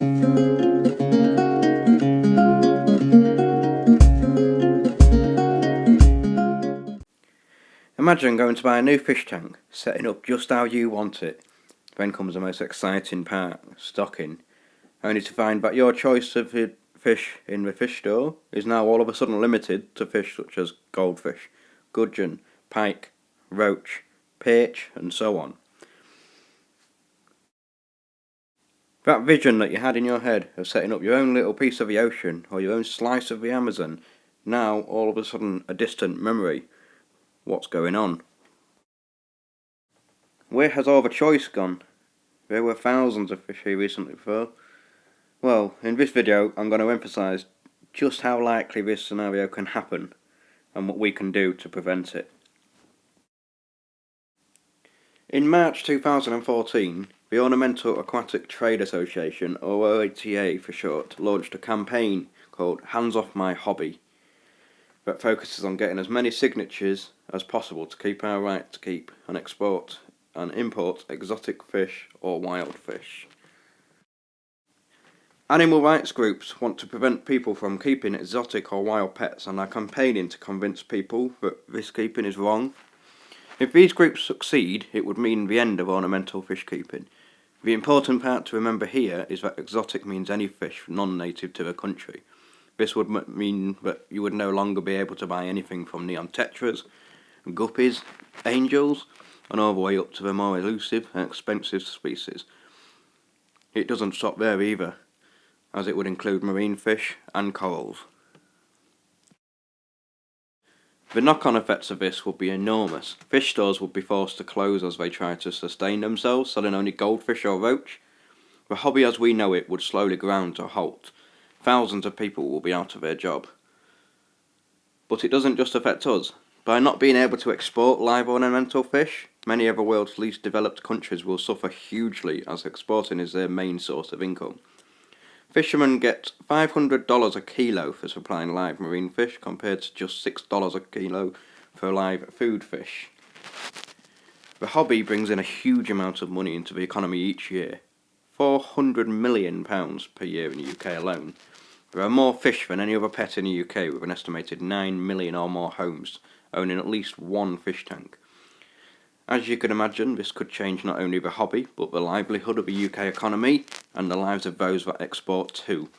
Imagine going to buy a new fish tank, setting up just how you want it. Then comes the most exciting part, stocking, only to find that your choice of fish in the fish store is now all of a sudden limited to fish such as goldfish, gudgeon, pike, roach, perch and so on. That vision that you had in your head of setting up your own little piece of the ocean or your own slice of the Amazon, now all of a sudden a distant memory. What's going on? Where has all the choice gone? There were thousands of fish here recently before. Well, in this video I'm going to emphasise just how likely this scenario can happen and what we can do to prevent it. In March 2014, the Ornamental Aquatic Trade Association, or OATA for short, launched a campaign called Hands Off My Hobby that focuses on getting as many signatures as possible to keep our right to keep and export and import exotic fish or wild fish. Animal rights groups want to prevent people from keeping exotic or wild pets and are campaigning to convince people that this keeping is wrong. If these groups succeed, it would mean the end of ornamental fish keeping. The important part to remember here is that exotic means any fish non-native to the country. This would mean that you would no longer be able to buy anything from neon tetras, guppies, angels, and all the way up to the more elusive and expensive species. It doesn't stop there either, as it would include marine fish and corals. The knock-on effects of this would be enormous. Fish stores would be forced to close as they try to sustain themselves, selling only goldfish or roach. The hobby as we know it would slowly ground to a halt. Thousands of people will be out of their job. But it doesn't just affect us. By not being able to export live ornamental fish, many of the world's least developed countries will suffer hugely as exporting is their main source of income. Fishermen get $500 a kilo for supplying live marine fish compared to just $6 a kilo for live food fish. The hobby brings in a huge amount of money into the economy each year. £400 million per year in the UK alone. There are more fish than any other pet in the UK, with an estimated 9 million or more homes owning at least one fish tank. As you can imagine, this could change not only the hobby, but the livelihood of the UK economy and the lives of those that export too.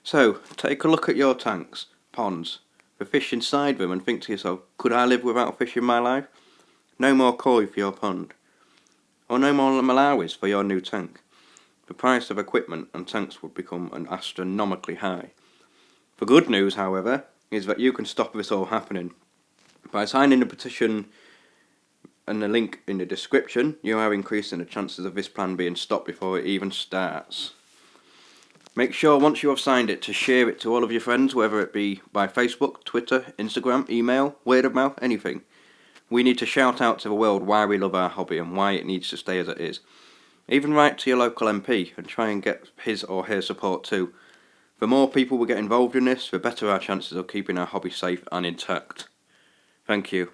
So, take a look at your tanks, ponds, the fish inside them and think to yourself, could I live without fish in my life? No more koi for your pond. Or no more Malawis for your new tank. The price of equipment and tanks would become astronomically high. The good news, however, is that you can stop this all happening. By signing the petition and the link in the description, you are increasing the chances of this plan being stopped before it even starts. Make sure once you have signed it to share it to all of your friends, whether it be by Facebook, Twitter, Instagram, email, word of mouth, anything. We need to shout out to the world why we love our hobby and why it needs to stay as it is. Even write to your local MP and try and get his or her support too. The more people we get involved in this, the better our chances of keeping our hobby safe and intact. Thank you.